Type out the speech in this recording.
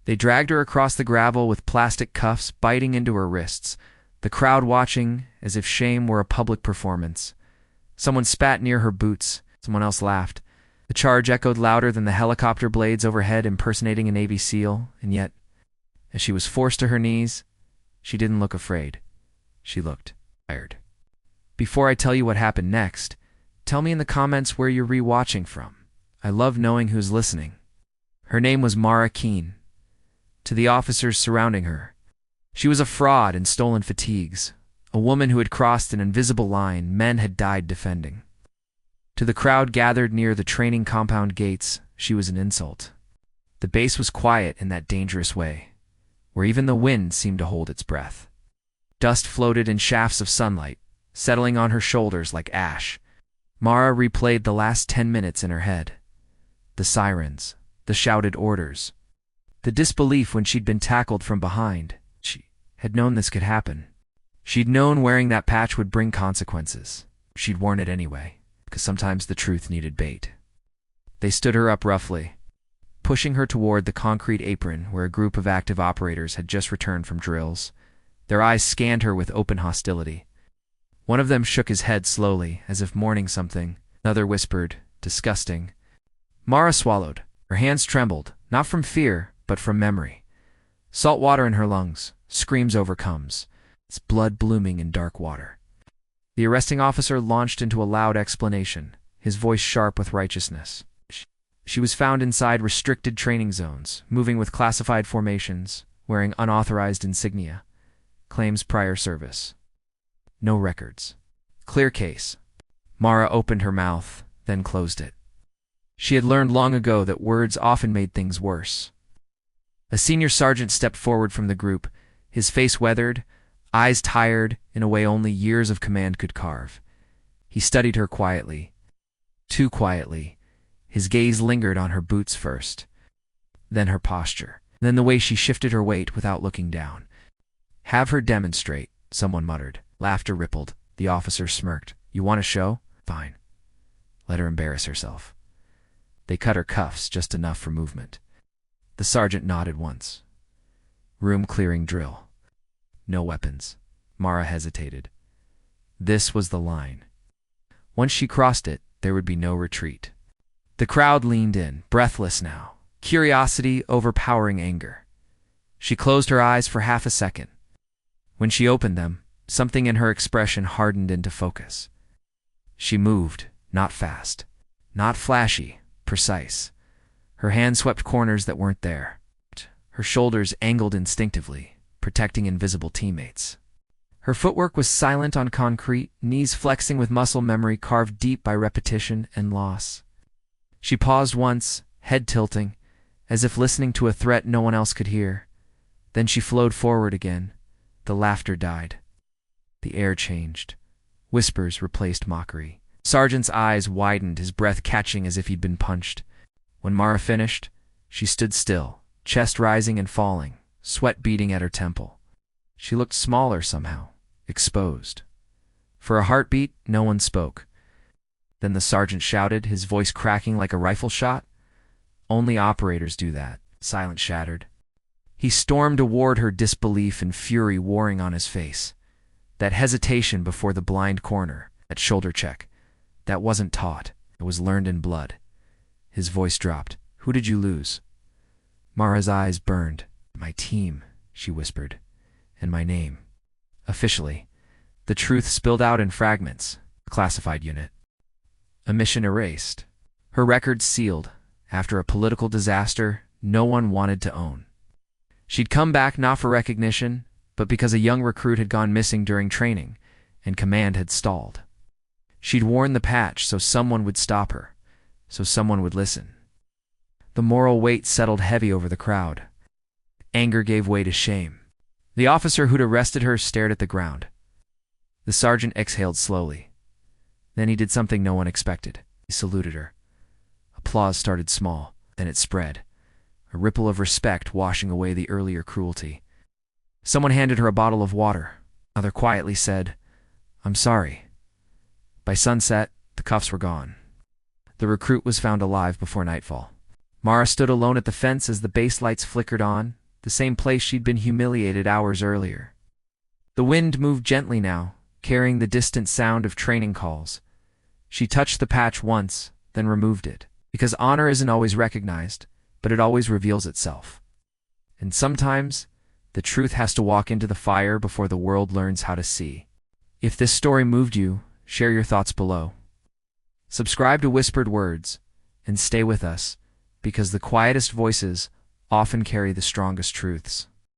They dragged her across the gravel with plastic cuffs biting into her wrists, the crowd watching as if shame were a public performance. Someone spat near her boots. Someone else laughed. The charge echoed louder than the helicopter blades overhead impersonating a Navy SEAL, and yet, as she was forced to her knees, she didn't look afraid. She looked tired. Before I tell you what happened next, tell me in the comments where you're re-watching from. I love knowing who's listening. Her name was Mara Keene. To the officers surrounding her, she was a fraud in stolen fatigues, a woman who had crossed an invisible line men had died defending. To the crowd gathered near the training compound gates, she was an insult. The base was quiet in that dangerous way, where even the wind seemed to hold its breath. Dust floated in shafts of sunlight, settling on her shoulders like ash. Mara replayed the last 10 minutes in her head. The sirens, the shouted orders, the disbelief when she'd been tackled from behind. She had known this could happen. She'd known wearing that patch would bring consequences. She'd worn it anyway, because sometimes the truth needed bait. They stood her up roughly, pushing her toward the concrete apron where a group of active operators had just returned from drills. Their eyes scanned her with open hostility. One of them shook his head slowly, as if mourning something. Another whispered, "Disgusting." Mara swallowed. Her hands trembled, not from fear, but from memory. Salt water in her lungs, screams overcomes. It's blood blooming in dark water. The arresting officer launched into a loud explanation, his voice sharp with righteousness. She was found inside restricted training zones, moving with classified formations, wearing unauthorized insignia. Claims prior service. No records. Clear case. Mara opened her mouth, then closed it. She had learned long ago that words often made things worse. A senior sergeant stepped forward from the group, his face weathered, eyes tired in a way only years of command could carve. He studied her quietly. Too quietly. His gaze lingered on her boots first, then her posture, then the way she shifted her weight without looking down. "Have her demonstrate," someone muttered. Laughter rippled. The officer smirked. "You want a show? Fine. Let her embarrass herself." They cut her cuffs just enough for movement. The sergeant nodded once. Room clearing drill. No weapons. Mara hesitated. This was the line. Once she crossed it, there would be no retreat. The crowd leaned in, breathless now, curiosity overpowering anger. She closed her eyes for half a second. When she opened them, something in her expression hardened into focus. She moved, not fast, not flashy, precise. Her hand swept corners that weren't there. Her shoulders angled instinctively, protecting invisible teammates. Her footwork was silent on concrete, knees flexing with muscle memory carved deep by repetition and loss. She paused once, head tilting, as if listening to a threat no one else could hear. Then she flowed forward again. The laughter died. The air changed. Whispers replaced mockery. Sergeant's eyes widened, his breath catching as if he'd been punched. When Mara finished, she stood still, chest rising and falling, sweat beading at her temple. She looked smaller somehow, exposed. For a heartbeat, no one spoke. Then the sergeant shouted, his voice cracking like a rifle shot. "Only operators do that." Silence shattered. He stormed toward her, disbelief and fury warring on his face. That hesitation before the blind corner, that shoulder check, that wasn't taught. It was learned in blood. His voice dropped. "Who did you lose?" Mara's eyes burned. "My team," she whispered, "and my name." Officially, the truth spilled out in fragments. Classified unit. A mission erased. Her records sealed, after a political disaster no one wanted to own. She'd come back not for recognition, but because a young recruit had gone missing during training, and command had stalled. She'd worn the patch so someone would stop her, so someone would listen. The moral weight settled heavy over the crowd. Anger gave way to shame. The officer who'd arrested her stared at the ground. The sergeant exhaled slowly. Then he did something no one expected. He saluted her. Applause started small, then it spread, a ripple of respect washing away the earlier cruelty. Someone handed her a bottle of water. Another quietly said, "I'm sorry." By sunset, the cuffs were gone. The recruit was found alive before nightfall. Mara stood alone at the fence as the base lights flickered on, the same place she'd been humiliated hours earlier. The wind moved gently now, carrying the distant sound of training calls. She touched the patch once, then removed it, because honor isn't always recognized, but it always reveals itself. And sometimes, the truth has to walk into the fire before the world learns how to see. If this story moved you, share your thoughts below. Subscribe to Whispered Words, and stay with us, because the quietest voices often carry the strongest truths.